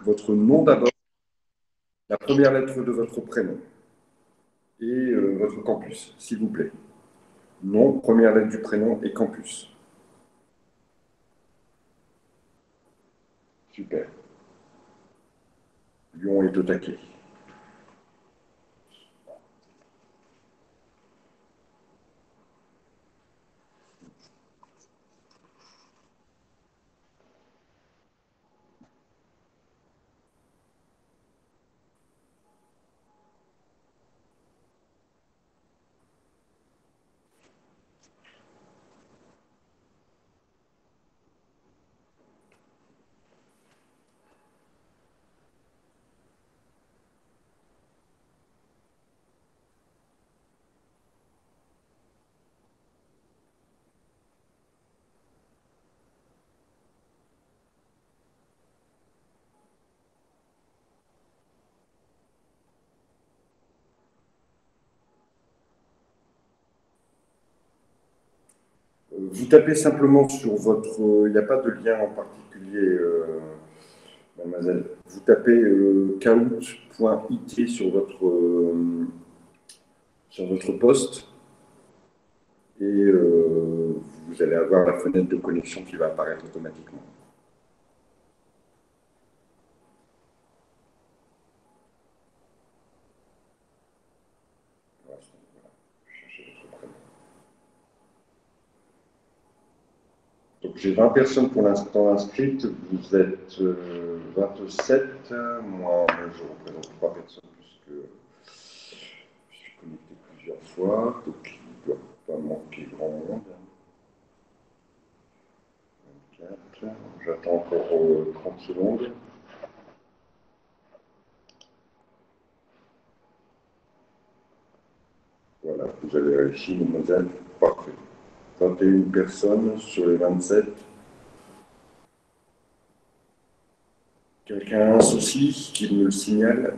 votre nom d'abord, la première lettre de votre prénom et votre campus, s'il vous plaît. Nom, première lettre du prénom et campus. Super. Lyon est au taquet. Vous tapez simplement sur votre... Il n'y a pas de lien en particulier, mademoiselle. Vous tapez kahoot.it sur votre poste et vous allez avoir la fenêtre de connexion qui va apparaître automatiquement. Voilà, cherchez votre prénom. Donc j'ai 20 personnes pour l'instant inscrites, vous êtes 27, moi je représente 3 personnes puisque je suis connecté plusieurs fois, donc il ne doit pas manquer grand monde. 24, j'attends encore 30 secondes. Voilà, vous avez réussi, mademoiselle, parfait. 21 personnes sur les 27. Quelqu'un a un souci qui me le signale?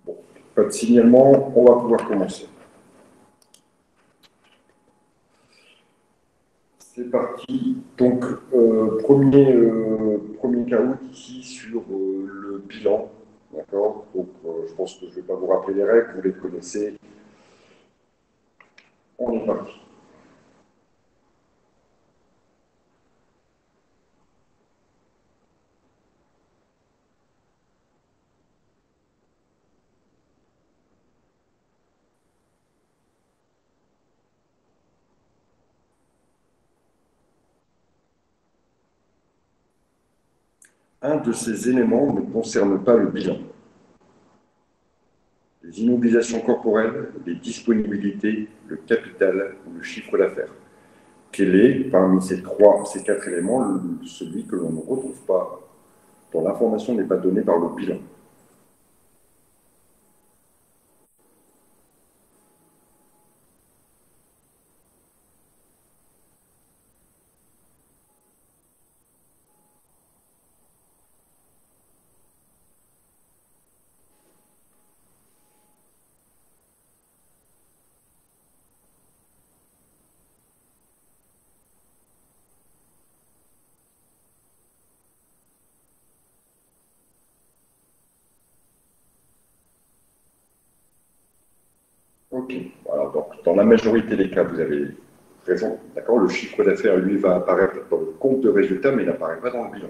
Bon, pas de signalement, on va pouvoir commencer. C'est parti. Donc, premier caout ici sur le bilan. D'accord. Donc, je pense que je ne vais pas vous rappeler les règles, vous les connaissez. On est parti. Un de ces éléments ne concerne pas le bilan. Les immobilisations corporelles, les disponibilités, le capital ou le chiffre d'affaires. Quel est, parmi ces quatre éléments, celui que l'on ne retrouve pas, dont l'information n'est pas donnée par le bilan? Ok. Alors, donc, dans la majorité des cas, vous avez raison. D'accord. Le chiffre d'affaires, lui, va apparaître dans le compte de résultat, mais n'apparaît pas dans le bilan.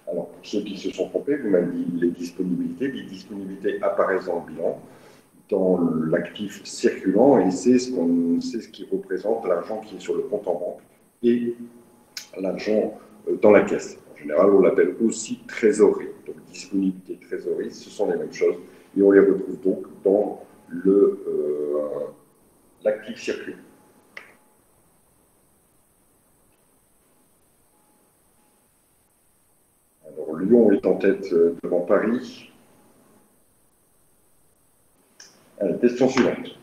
Alors, pour ceux qui se sont trompés, vous m'avez dit les disponibilités. Les disponibilités apparaissent dans le bilan, dans l'actif circulant, et c'est ce qui représente l'argent qui est sur le compte en banque et l'argent dans la caisse. En général, on l'appelle aussi trésorerie. Donc, disponibilité et trésorerie, ce sont les mêmes choses, et on les retrouve donc dans l'actif circulant. Alors, Lyon est en tête devant Paris. Allez, question suivante.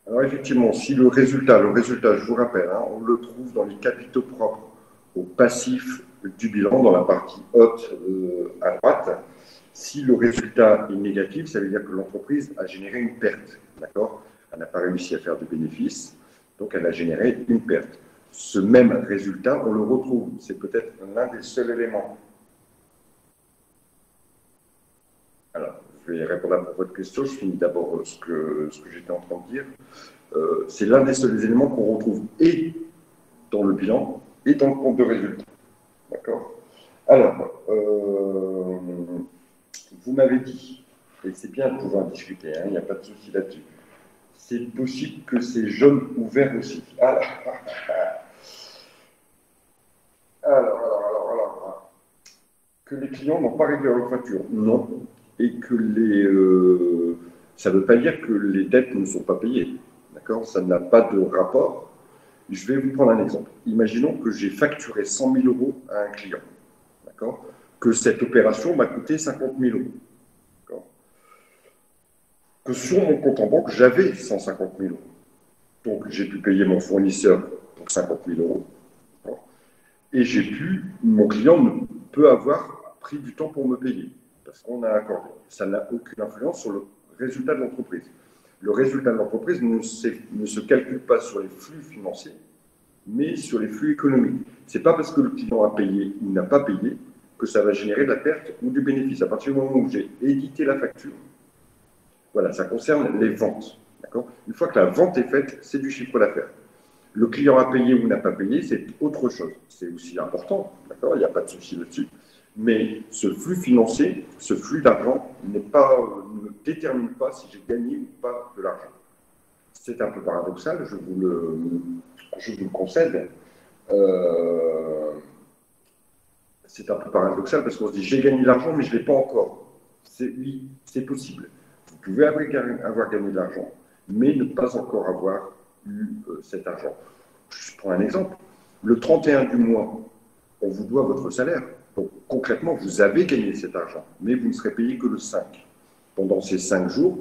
Alors effectivement, si le résultat, je vous rappelle, hein, on le trouve dans les capitaux propres au passif du bilan, dans la partie haute à droite. Si le résultat est négatif, ça veut dire que l'entreprise a généré une perte, d'accord? Elle n'a pas réussi à faire de bénéfices, donc elle a généré une perte. Ce même résultat, on le retrouve, c'est peut-être l'un des seuls éléments. Alors, je vais répondre à votre question, je finis d'abord ce que j'étais en train de dire. C'est l'un des seuls éléments qu'on retrouve et dans le bilan et dans le compte de résultat. D'accord. Alors, vous m'avez dit, et c'est bien de pouvoir discuter, hein, il n'y a pas de souci là-dessus, c'est possible que c'est jaune ou vert aussi. Alors, que les clients n'ont pas réglé leur facture, non. Et que ça ne veut pas dire que les dettes ne sont pas payées. D'accord. Ça n'a pas de rapport. Je vais vous prendre un exemple. Imaginons que j'ai facturé 100 000 euros à un client. D'accord. Que cette opération m'a coûté 50 000 euros. D'accord. Que sur mon compte en banque, j'avais 150 000 euros. Donc, j'ai pu payer mon fournisseur pour 50 000 euros. D'accord. Et mon client peut avoir pris du temps pour me payer parce qu'on a accordé. Ça n'a aucune influence sur le résultat de l'entreprise. Le résultat de l'entreprise ne se calcule pas sur les flux financiers, mais sur les flux économiques. Ce n'est pas parce que le client a payé ou n'a pas payé que ça va générer de la perte ou du bénéfice. À partir du moment où j'ai édité la facture, voilà, ça concerne les ventes. Une fois que la vente est faite, c'est du chiffre d'affaires. Le client a payé ou n'a pas payé, c'est autre chose. C'est aussi important, d'accord. Il n'y a pas de souci là-dessus. Mais ce flux financier, ce flux d'argent ne détermine pas si j'ai gagné ou pas de l'argent. C'est un peu paradoxal, je vous le concède. C'est un peu paradoxal parce qu'on se dit j'ai gagné de l'argent, mais je ne l'ai pas encore. Oui, c'est possible. Vous pouvez avoir gagné de l'argent, mais ne pas encore avoir eu cet argent. Je prends un exemple. Le 31 du mois, on vous doit votre salaire. Donc concrètement, vous avez gagné cet argent, mais vous ne serez payé que le 5. Pendant ces 5 jours,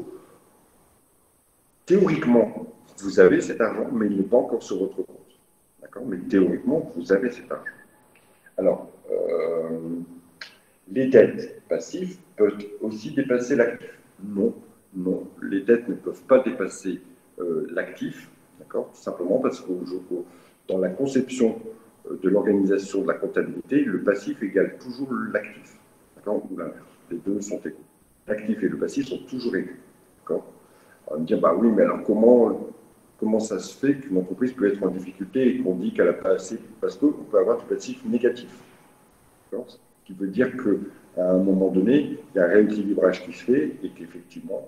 théoriquement, vous avez cet argent, mais il n'est pas encore sur votre compte. D'accord. Mais théoriquement, vous avez cet argent. Alors, les dettes passives peuvent aussi dépasser l'actif. Non, non, les dettes ne peuvent pas dépasser l'actif, d'accord. Tout simplement parce que dans la conception de l'organisation de la comptabilité, le passif égale toujours l'actif, d'accord, ou l'inverse. Les deux sont égaux. L'actif et le passif sont toujours égaux, d'accord. On va me dire, bah oui, mais alors comment ça se fait qu'une entreprise peut être en difficulté et qu'on dit qu'elle n'a pas assez, parce qu'on peut avoir du passif négatif. Ce qui veut dire qu'à un moment donné, il y a un rééquilibrage qui se fait et qu'effectivement,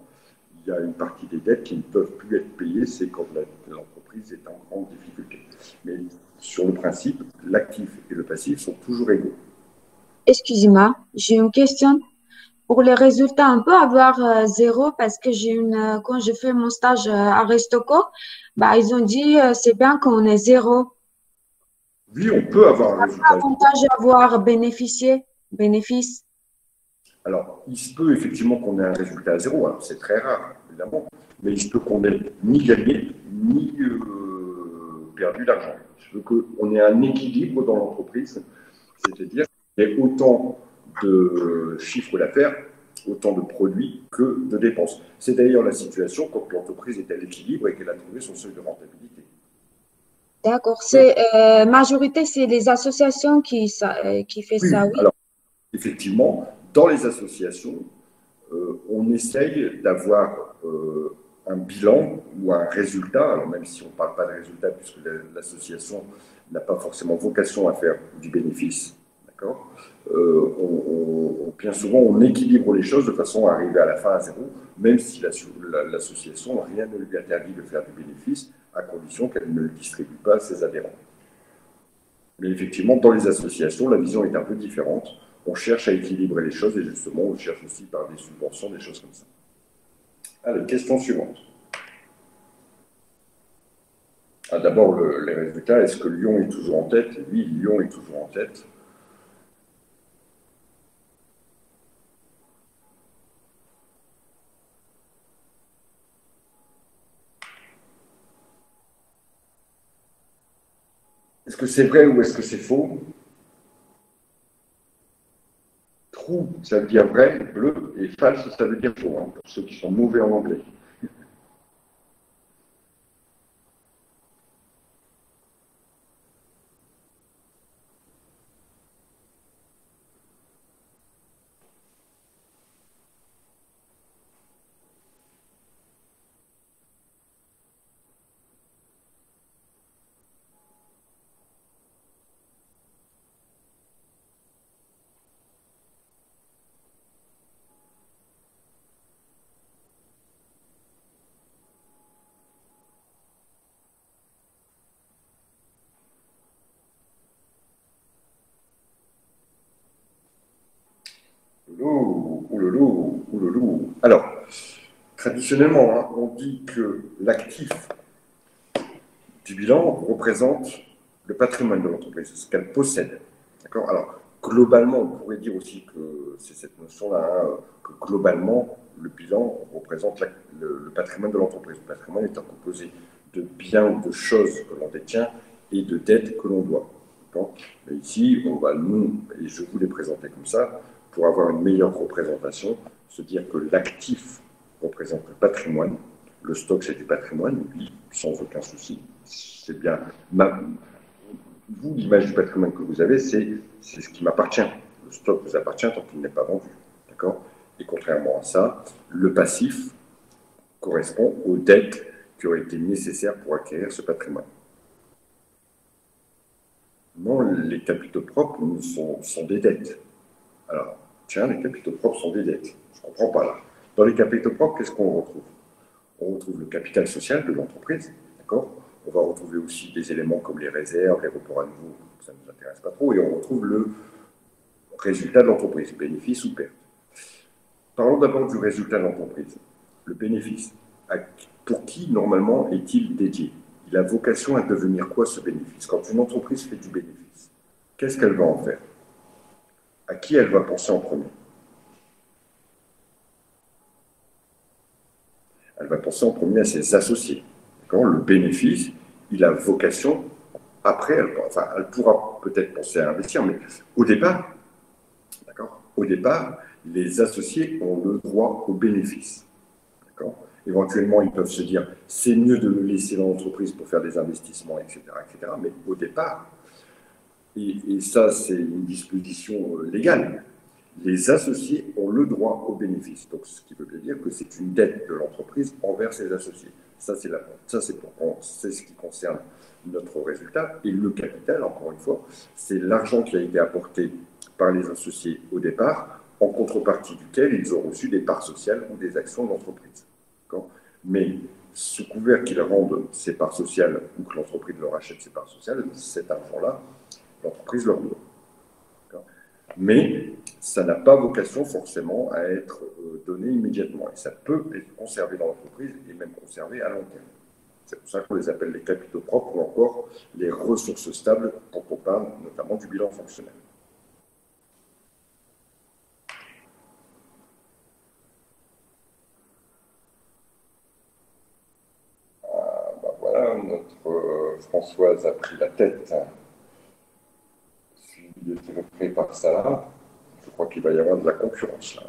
il y a une partie des dettes qui ne peuvent plus être payées, c'est quand l'entreprise est en grande difficulté. Mais sur le principe, l'actif et le passif sont toujours égaux. Excusez-moi, j'ai une question. Pour les résultats, on peut avoir zéro parce que quand je fais mon stage à Restoco, bah, ils ont dit c'est bien qu'on ait zéro. Oui, on peut avoir un résultat. Avantage d'avoir bénéfice. Alors, il se peut effectivement qu'on ait un résultat à zéro, alors c'est très rare, évidemment, mais il se peut qu'on ait ni gagné, ni perdu d'argent. Il se peut qu'on ait un équilibre dans l'entreprise, c'est-à-dire qu'il y ait autant de chiffre d'affaires, autant de produits que de dépenses. C'est d'ailleurs la situation quand l'entreprise est à l'équilibre et qu'elle a trouvé son seuil de rentabilité. D'accord. C'est majorité, c'est les associations qui fait Oui, ça, oui. alors effectivement, dans les associations, on essaye d'avoir un bilan ou un résultat, alors même si on ne parle pas de résultat puisque l'association n'a pas forcément vocation à faire du bénéfice, d'accord. Bien souvent, on équilibre les choses de façon à arriver à la fin à zéro, même si l'association, rien ne lui interdit de faire du bénéfice, à condition qu'elle ne le distribue pas à ses adhérents. Mais effectivement, dans les associations, la vision est un peu différente. On cherche à équilibrer les choses et justement, on cherche aussi par des subventions, des choses comme ça. Allez, question suivante. D'abord, les résultats. Est-ce que Lyon est toujours en tête? Oui, Lyon est toujours en tête. Est-ce que c'est vrai ou est-ce que c'est faux? True, ça veut dire vrai, bleu, et false, ça veut dire faux, hein, pour ceux qui sont mauvais en anglais. Ouloulou, ouloulou, ouloulou. Alors, traditionnellement, hein, on dit que l'actif du bilan représente le patrimoine de l'entreprise, ce qu'elle possède. D'accord? Alors, globalement, on pourrait dire aussi que c'est cette notion-là, hein, que globalement, le bilan représente le patrimoine de l'entreprise. Le patrimoine étant composé de biens ou de choses que l'on détient et de dettes que l'on doit. Mais ici, on va nous, et je vous les présenter comme ça, pour avoir une meilleure représentation, se dire que l'actif représente le patrimoine, le stock c'est du patrimoine, oui, sans aucun souci, c'est bien. Vous, l'image du patrimoine que vous avez, c'est ce qui m'appartient. Le stock vous appartient tant qu'il n'est pas vendu. D'accord? Et contrairement à ça, le passif correspond aux dettes qui auraient été nécessaires pour acquérir ce patrimoine. Non, les capitaux propres sont des dettes. Alors, tiens, les capitaux propres sont des dettes. Je ne comprends pas là. Dans les capitaux propres, qu'est-ce qu'on retrouve? On retrouve le capital social de l'entreprise, d'accord? On va retrouver aussi des éléments comme les réserves, les reports à nouveau, ça ne nous intéresse pas trop, et on retrouve le résultat de l'entreprise, bénéfice ou perte. Parlons d'abord du résultat de l'entreprise. Le bénéfice, pour qui normalement est-il dédié? Il a vocation à devenir quoi ce bénéfice? Quand une entreprise fait du bénéfice, qu'est-ce qu'elle va en faire? À qui elle va penser en premier? Elle va penser en premier à ses associés. Le bénéfice, il a vocation, après, elle pourra peut-être penser à investir, mais au départ, au départ, les associés ont le droit au bénéfice. Éventuellement, ils peuvent se dire, c'est mieux de le laisser dans l'entreprise pour faire des investissements, etc. Mais au départ, et ça c'est une disposition légale, les associés ont le droit au bénéfice. Donc, ce qui veut bien dire que c'est une dette de l'entreprise envers ses associés. Ça, c'est ce qui concerne notre résultat. Et le capital, encore une fois, c'est l'argent qui a été apporté par les associés au départ, en contrepartie duquel ils ont reçu des parts sociales ou des actions de l'entreprise. Mais sous couvert qu'ils rendent ces parts sociales ou que l'entreprise leur achète ces parts sociales, cet argent-là, l'entreprise leur doit. Mais ça n'a pas vocation forcément à être donné immédiatement. Et ça peut être conservé dans l'entreprise et même conservé à long terme. C'est pour ça qu'on les appelle les capitaux propres ou encore les ressources stables quand on parle notamment du bilan fonctionnel. Voilà, notre Françoise a pris la tête, suivi de près par ça. Je crois qu'il va y avoir de la concurrence là.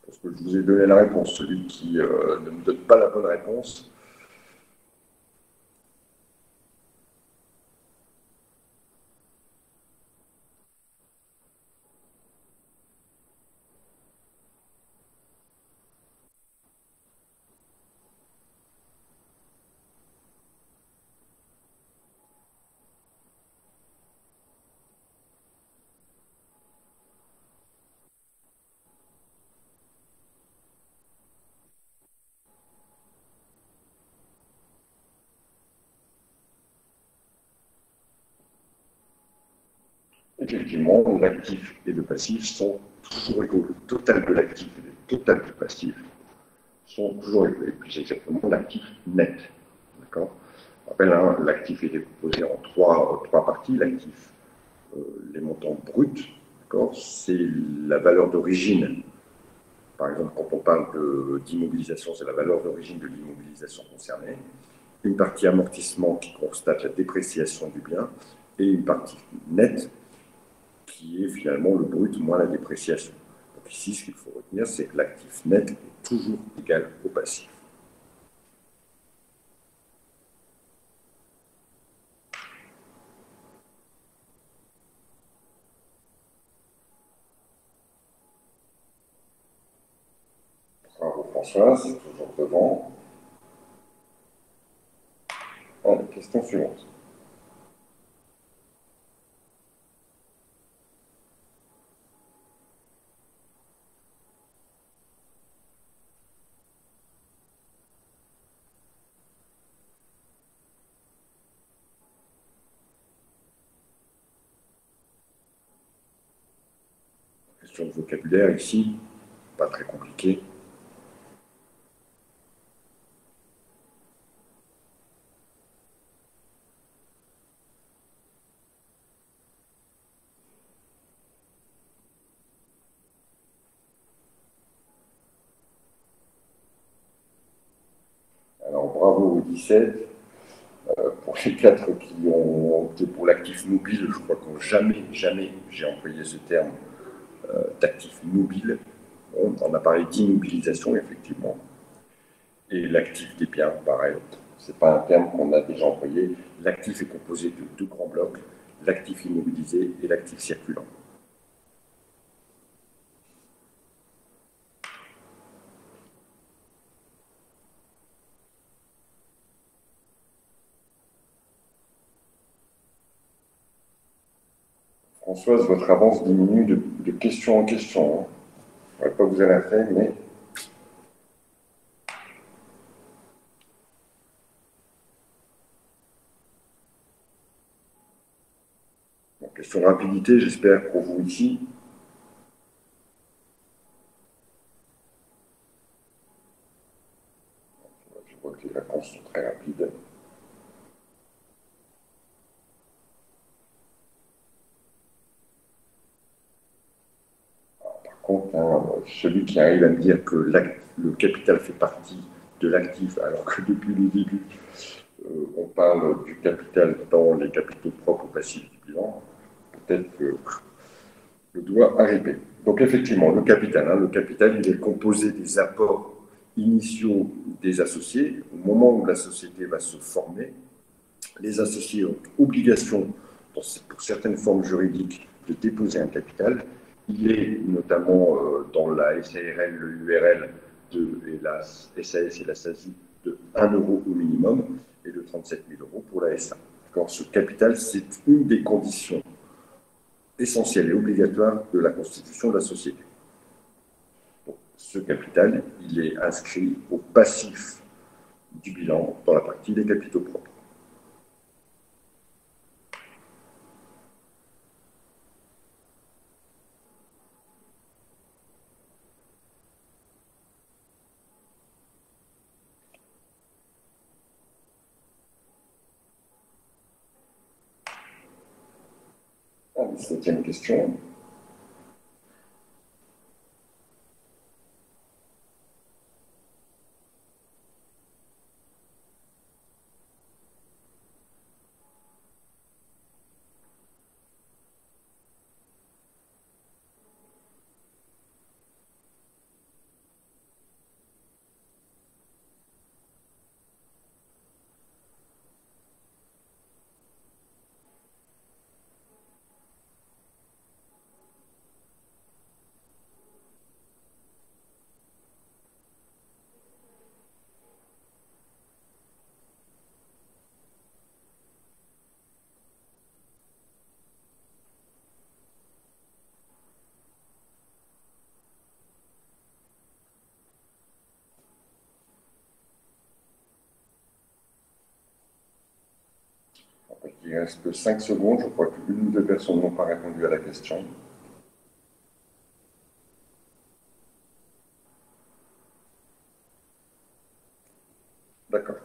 Parce que je vous ai donné la réponse. Celui qui ne me donne pas la bonne réponse, effectivement, l'actif et le passif sont toujours égaux. Le total de l'actif et le total du passif sont toujours égaux. Et puis c'est exactement l'actif net. D'accord? Je rappelle, hein, l'actif est décomposé en trois parties. L'actif les montants bruts, c'est la valeur d'origine. Par exemple, quand on parle d'immobilisation, c'est la valeur d'origine de l'immobilisation concernée. Une partie amortissement qui constate la dépréciation du bien et une partie nette qui est finalement le brut moins la dépréciation. Donc ici, ce qu'il faut retenir, c'est que l'actif net est toujours égal au passif. Bravo Françoise, c'est toujours devant. Allez, question suivante. Question de vocabulaire ici, pas très compliqué. Alors bravo aux 17. Pour les 4 qui ont opté pour l'actif mobile, je crois que jamais j'ai employé ce terme d'actif mobile. On a parlé d'immobilisation, effectivement. Et l'actif des biens, pareil. Ce n'est pas un terme qu'on a déjà employé. L'actif est composé de 2 grands blocs, l'actif immobilisé et l'actif circulant. Françoise, votre avance diminue de question en question. Je ne vais pas vous alerter, mais... Donc, question de rapidité, j'espère pour vous ici. Je vois que les réponses sont très rapides. Par contre, celui qui arrive à me dire que le capital fait partie de l'actif, alors que depuis le début, on parle du capital dans les capitaux propres ou passifs du bilan, peut-être que le doigt arrivé. Donc effectivement, le capital, il est composé des apports initiaux des associés. Au moment où la société va se former, les associés ont obligation, pour certaines formes juridique, de déposer un capital. Il est notamment dans la SARL, le URL et la SAS et la SASI de 1 euro au minimum et de 37 000 euros pour la SA. Ce capital, c'est une des conditions essentielles et obligatoires de la constitution de la société. Donc, ce capital, il est inscrit au passif du bilan dans la partie des capitaux propres. Septième question. Il reste 5 secondes. Je crois qu'une ou deux personnes n'ont pas répondu à la question. D'accord.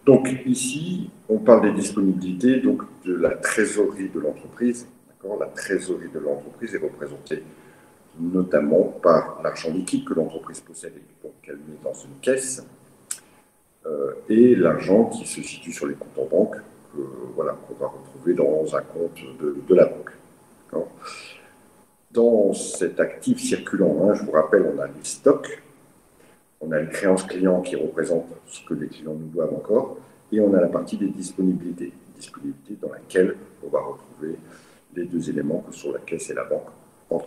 Donc ici, on parle des disponibilités, donc de la trésorerie de l'entreprise. La trésorerie de l'entreprise est représentée notamment par l'argent liquide que l'entreprise possède et donc qu'elle met dans une caisse, et l'argent qui se situe sur les comptes en banque, voilà, qu'on va retrouver dans un compte de la banque. Dans cet actif circulant, hein, je vous rappelle, on a les stocks, on a les créances clients qui représentent ce que les clients nous doivent encore, et on a la partie des disponibilités, dans laquelle on va retrouver les deux éléments que sont la caisse et la banque, entre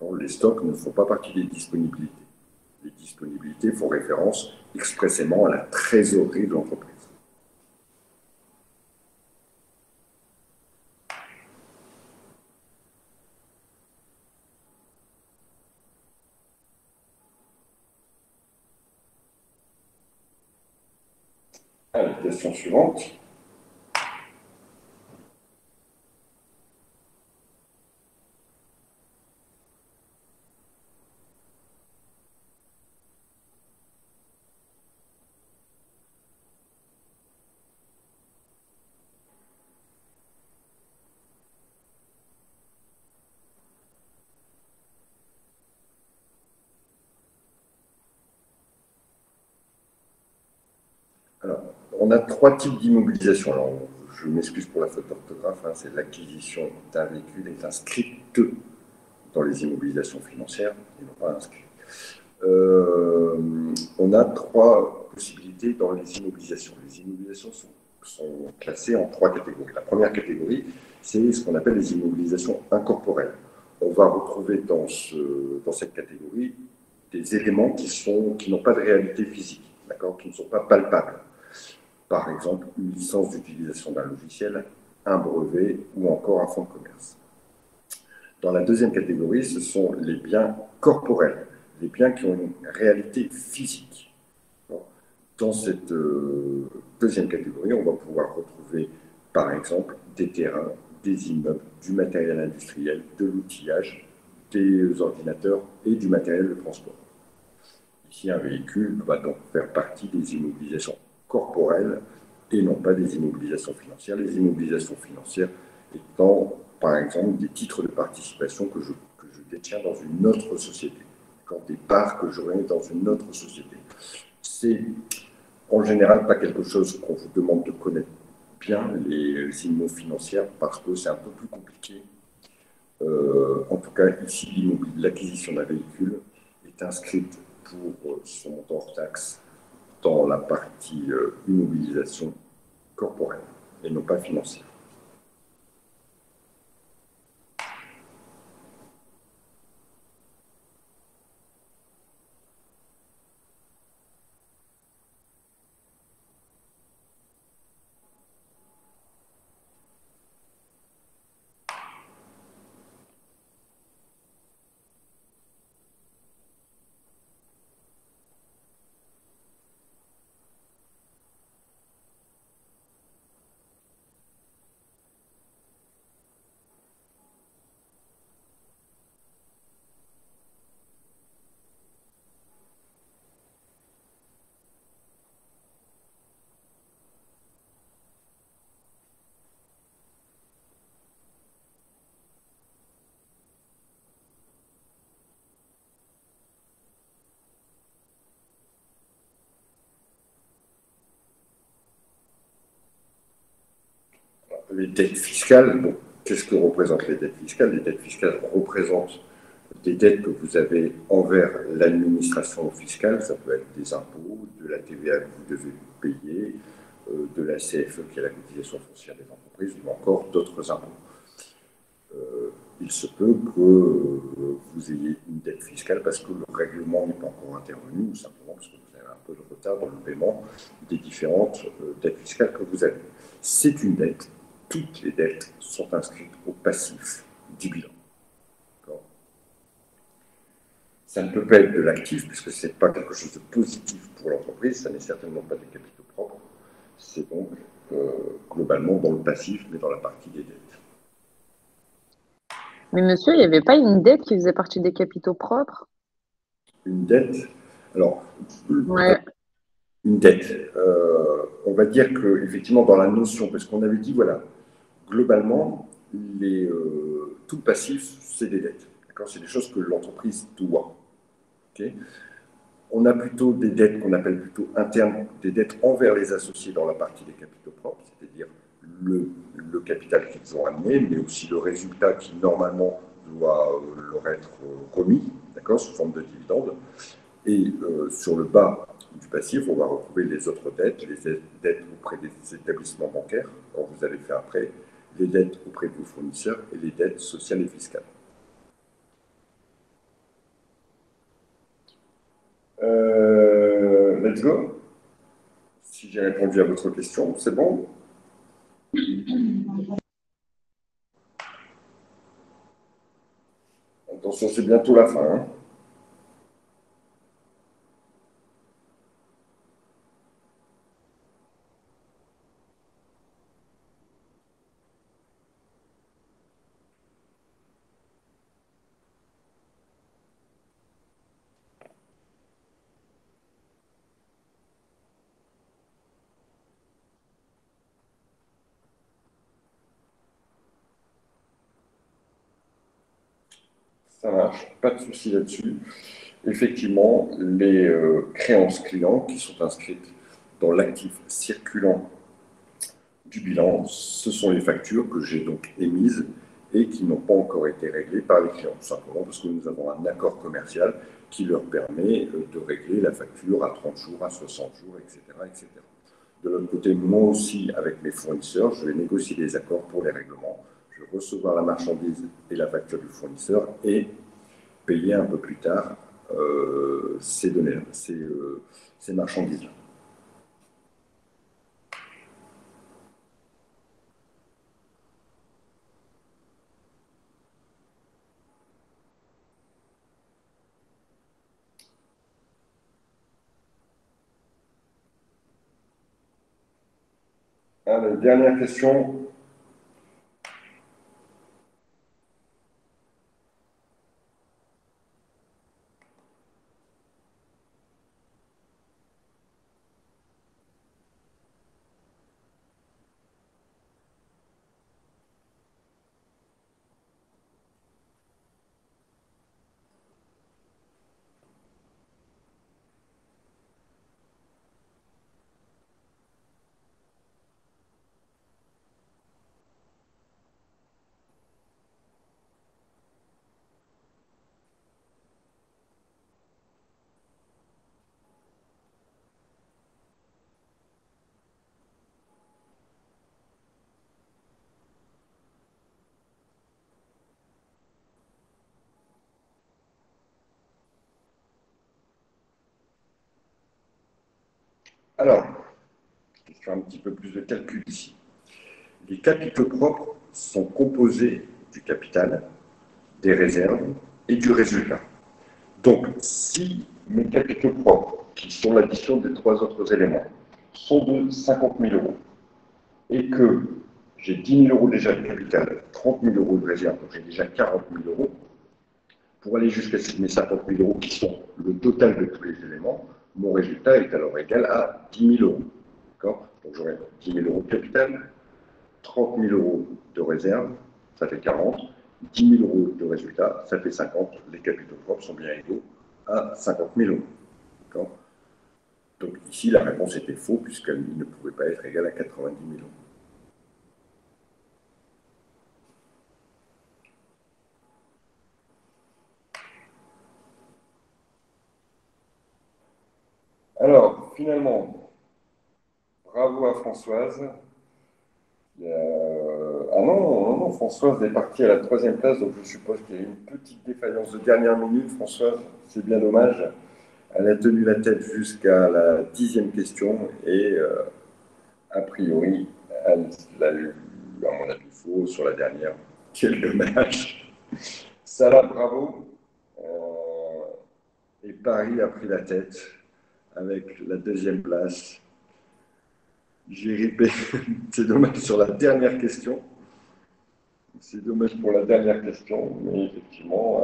autres. Les stocks ne font pas partie des disponibilités. Les disponibilités font référence expressément à la trésorerie de l'entreprise. Allez, question suivante. Alors, on a trois types d'immobilisation. Alors, je m'excuse pour la faute d'orthographe, hein, c'est l'acquisition d'un véhicule est inscrite dans les immobilisations financières et non pas inscrite. On a trois possibilités dans les immobilisations. Les immobilisations sont classées en trois catégories. La première catégorie, c'est ce qu'on appelle les immobilisations incorporelles. On va retrouver dans cette catégorie des éléments qui n'ont pas de réalité physique, qui ne sont pas palpables. Par exemple, une licence d'utilisation d'un logiciel, un brevet ou encore un fonds de commerce. Dans la deuxième catégorie, ce sont les biens corporels, les biens qui ont une réalité physique. Dans cette deuxième catégorie, on va pouvoir retrouver, par exemple, des terrains, des immeubles, du matériel industriel, de l'outillage, des ordinateurs et du matériel de transport. Ici, un véhicule va donc faire partie des immobilisations corporelles et non pas des immobilisations financières. Les immobilisations financières étant, par exemple, des titres de participation que je détiens dans une autre société, des parts que j'aurai dans une autre société. C'est en général pas quelque chose qu'on vous demande de connaître bien, les immo financières, parce que c'est un peu plus compliqué. En tout cas, ici, l'acquisition d'un véhicule est inscrite pour son montant hors taxe dans la partie immobilisation corporelle et non pas financière. Les dettes fiscales, bon, qu'est-ce que représentent les dettes fiscales? Les dettes fiscales représentent des dettes que vous avez envers l'administration fiscale, ça peut être des impôts, de la TVA que vous devez payer, de la CFE qui est la cotisation foncière des entreprises, ou encore d'autres impôts. Il se peut que vous ayez une dette fiscale parce que le règlement n'est pas encore intervenu, ou simplement parce que vous avez un peu de retard dans le paiement des différentes dettes fiscales que vous avez. C'est une dette. Toutes les dettes sont inscrites au passif du bilan. Ça ne peut pas être de l'actif, puisque ce n'est pas quelque chose de positif pour l'entreprise, ça n'est certainement pas des capitaux propres. C'est donc globalement dans le passif, mais dans la partie des dettes. Mais monsieur, il n'y avait pas une dette qui faisait partie des capitaux propres? Une dette? Alors, ouais. Une dette. On va dire qu'effectivement, dans la notion, parce qu'on avait dit, voilà, globalement, tout le passif, c'est des dettes. C'est des choses que l'entreprise doit. Okay, on a plutôt des dettes qu'on appelle plutôt internes, des dettes envers les associés dans la partie des capitaux propres, c'est-à-dire le capital qu'ils ont amené, mais aussi le résultat qui normalement doit leur être remis, sous forme de dividendes. Et sur le bas du passif, on va retrouver les autres dettes, les dettes auprès des établissements bancaires, quand vous allez faire après, les dettes auprès de vos fournisseurs et les dettes sociales et fiscales. Let's go. Si j'ai répondu à votre question, c'est bon? Attention, c'est bientôt la fin. Hein. Ça marche, pas de souci là-dessus. Effectivement, les créances clients qui sont inscrites dans l'actif circulant du bilan, ce sont les factures que j'ai donc émises et qui n'ont pas encore été réglées par les clients, tout simplement parce que nous avons un accord commercial qui leur permet de régler la facture à 30 jours, à 60 jours, etc. etc. De l'autre côté, moi aussi, avec mes fournisseurs, je vais négocier des accords pour les règlements. Je vais recevoir la marchandise et la facture du fournisseur et payer un peu plus tard ces données-là, ces marchandises-là. Allez, dernière question. Alors, question un petit peu plus de calcul ici. Les capitaux propres sont composés du capital, des réserves et du résultat. Donc, si mes capitaux propres, qui sont l'addition des trois autres éléments, sont de 50 000 euros et que j'ai 10 000 euros déjà de capital, 30 000 euros de réserve, donc j'ai déjà 40 000 euros, pour aller jusqu'à mes 50 000 euros qui sont le total de tous les éléments, mon résultat est alors égal à 10 000 euros. Donc j'aurai 10 000 euros de capital, 30 000 euros de réserve, ça fait 40, 10 000 euros de résultat, ça fait 50. Les capitaux propres sont bien égaux à 50 000 euros. Donc ici, la réponse était faux puisqu'elle ne pouvait pas être égale à 90 000 euros. Alors, finalement, bravo à Françoise. Ah non, non, Françoise est partie à la 3e place, donc je suppose qu'il y a eu une petite défaillance de dernière minute. Françoise, c'est bien dommage. Elle a tenu la tête jusqu'à la 10e question et a priori, elle l'a eu, à mon avis, faux sur la dernière. Quel dommage. Salah, bravo. Et Paris a pris la tête avec la 2e place. J'ai ripé. C'est dommage sur la dernière question. C'est dommage pour la dernière question, mais effectivement,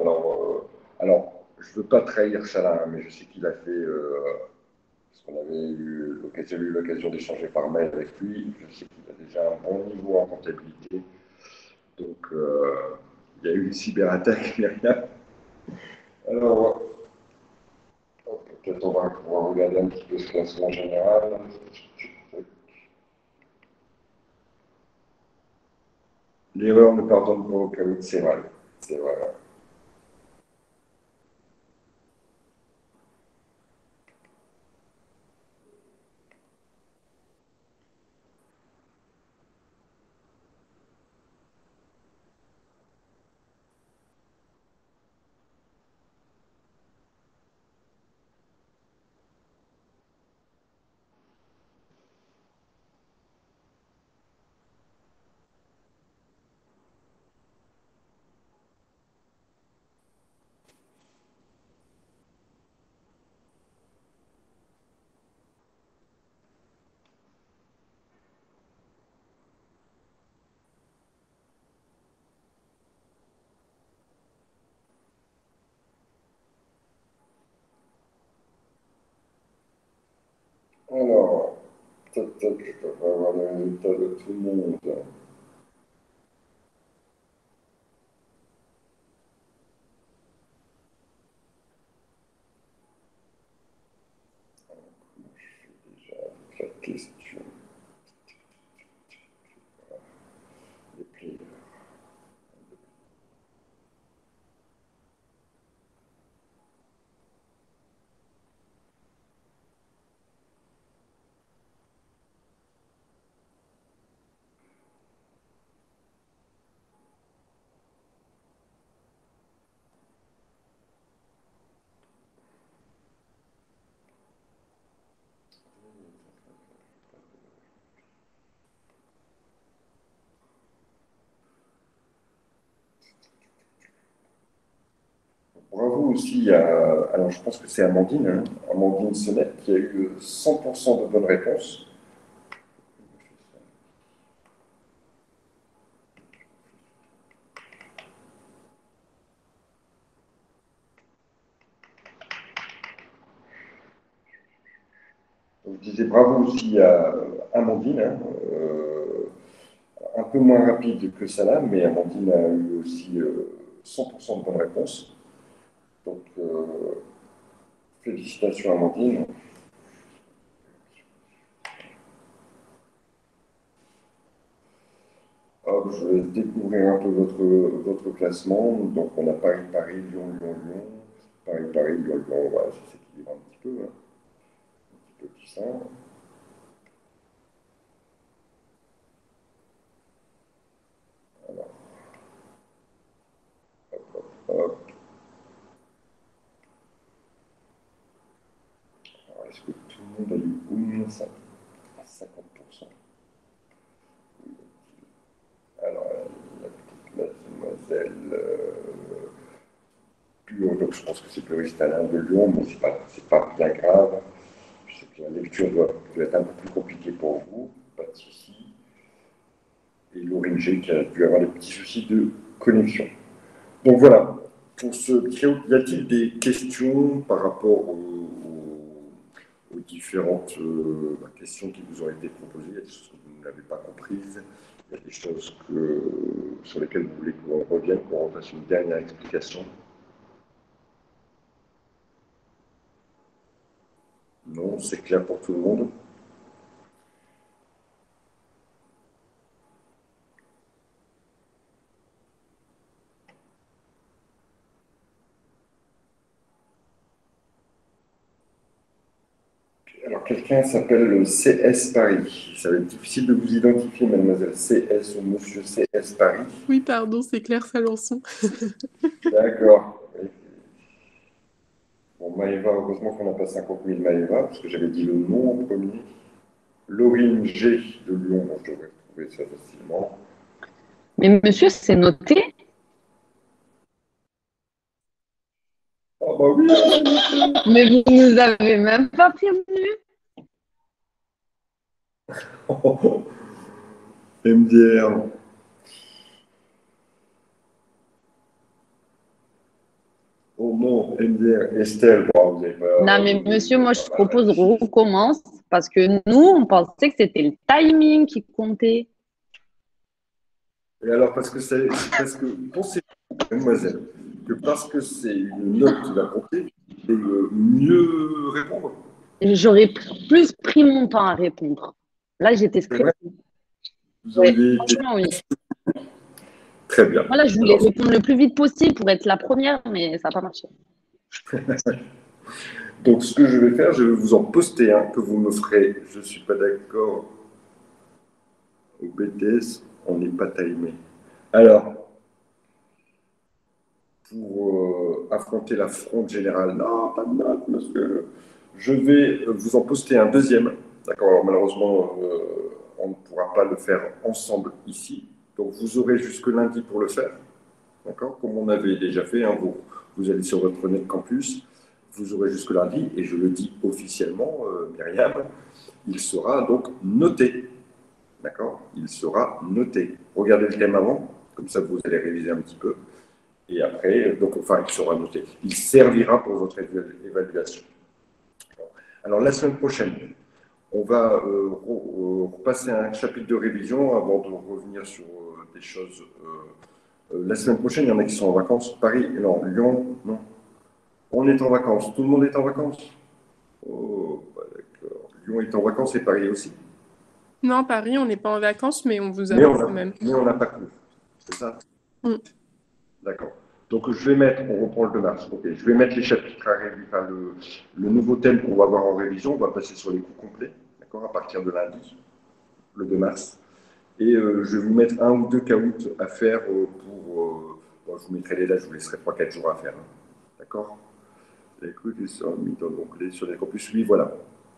alors je ne veux pas trahir Salah, mais je sais qu'il a fait, parce qu'on avait eu l'occasion d'échanger par mail avec lui, je sais qu'il a déjà un bon niveau en comptabilité, Donc, il y a eu une cyberattaque, mais rien. Alors, peut-être on va pouvoir regarder un petit peu ce classement général. L'erreur ne pardonne pas au cas où, c'est vrai. C'est vrai. Alors, peut-être que je peux avoir les résultats de tout le monde. Déjà, avec la question. Les plis. Bravo aussi à, alors je pense que c'est Amandine, hein, Amandine Sonnette, qui a eu 100% de bonnes réponses. Donc, je disais bravo aussi à Amandine, hein, un peu moins rapide que Salah, mais Amandine a eu aussi 100% de bonnes réponses. Donc, félicitations Amandine. Hop, je vais découvrir un peu votre classement. Donc, on a Paris-Paris, Lyon-Lyon-Lyon, Paris-Paris, Lyon-Lyon, voilà, ça s'équilibre un petit peu, hein, un petit peu tout ça. Alors, hop. Alors, est-ce que tout le monde a eu au moins ça à 50%? Alors, la petite mademoiselle Pure, donc je pense que c'est Pluriste Alain de Lyon, mais c'est pas bien grave. Je sais que la lecture doit être un peu plus compliquée pour vous, pas de souci. Et Laurine G qui a dû avoir des petits soucis de connexion. Donc voilà, pour y a-t-il des questions par rapport aux différentes questions qui vous ont été proposées? Il y a des choses que vous n'avez pas comprises, il y a des choses sur lesquelles vous voulez qu'on revienne, qu'on refasse une dernière explication? Non, c'est clair pour tout le monde. Alors, quelqu'un s'appelle CS Paris. Ça va être difficile de vous identifier, mademoiselle CS ou monsieur CS Paris. Oui, pardon, c'est Claire Salançon. D'accord. Bon, Maëva, heureusement qu'on n'a pas 50 000 Maëva, parce que j'avais dit le nom en premier. Laurine G de Lyon, je devrais trouver ça facilement. Mais monsieur, c'est noté. Ah bah oui, Mais vous nous avez même pas prévenu. MDR. Oh non, MDR. Estelle, bon, vous avez pas... Non, mais monsieur, moi, je propose qu'on recommence parce que nous, on pensait que c'était le timing qui comptait. Et alors, parce que pensez, mademoiselle, que parce que c'est une note qui va compter, et mieux répondre. J'aurais plus pris mon temps à répondre. Là, j'étais C'est vrai, stressée. vous Ouais, auriez été franchement, oui. très bien. Voilà, je voulais Alors, répondre le plus vite possible pour être la première, mais ça n'a pas marché. donc, ce que je vais faire, je vais vous en poster un que vous me ferez. Je ne suis pas d'accord au BTS, on n'est pas timé. Alors, pour affronter la fronde générale, non, pas de note, monsieur. Je vais vous en poster un deuxième. D'accord, alors malheureusement, on ne pourra pas le faire ensemble ici. Donc, vous aurez jusque lundi pour le faire. D'accord, comme on avait déjà fait, hein, vous allez sur votre net campus, vous aurez jusque lundi, et je le dis officiellement, Myriam, il sera donc noté. D'accord, il sera noté. Regardez le thème avant, comme ça vous allez réviser un petit peu. Et après, donc, enfin, il sera noté. Il servira pour votre évaluation. Alors, la semaine prochaine, on va repasser un chapitre de révision avant de revenir sur des choses. La semaine prochaine, il y en a qui sont en vacances. Paris, non, Lyon, non. On est en vacances. Tout le monde est en vacances. Oh, bah, d'accord. Lyon est en vacances et Paris aussi. Non, Paris, on n'est pas en vacances, mais on vous Mais attend on quand a, même. mais on n'a pas cours. C'est ça? Mm. D'accord. Donc, je vais mettre, on reprend le 2 mars. Ok, je vais mettre les chapitres à réviser, enfin, le nouveau thème qu'on va voir en révision. On va passer sur les cours complets, d'accord, à partir de lundi, le 2 mars. Et je vais vous mettre un ou deux caouts à faire pour. Bon, je vous mettrai les dates, je vous laisserai 3-4 jours à faire. Hein. D'accord. Les trucs qui sont mis dans l'onglet sur les campus. Oui, voilà.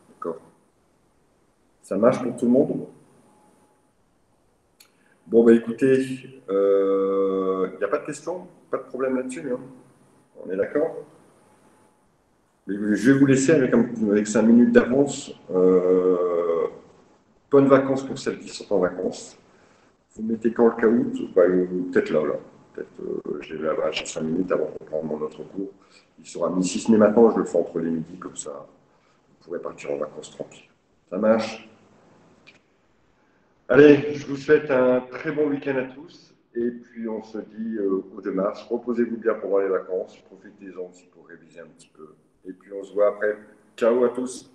D'accord. Ça marche pour tout le monde? Bon, bah écoutez, il n'y a pas de questions? Pas de problème là-dessus, hein. On est d'accord? Je vais vous laisser avec 5 minutes d'avance. Bonnes vacances pour celles qui sont en vacances. Vous mettez quand le caout? Bah, peut-être là. Peut-être j'ai 5 minutes avant de prendre mon autre cours. Il sera midi 6, mais maintenant je le fais entre les midis, comme ça vous pourrez partir en vacances tranquille. Ça marche? Allez, je vous souhaite un très bon week-end à tous. Et puis on se dit au 2 mars. Reposez-vous bien pendant les vacances. Profitez-en aussi pour réviser un petit peu. Et puis on se voit après. Ciao à tous.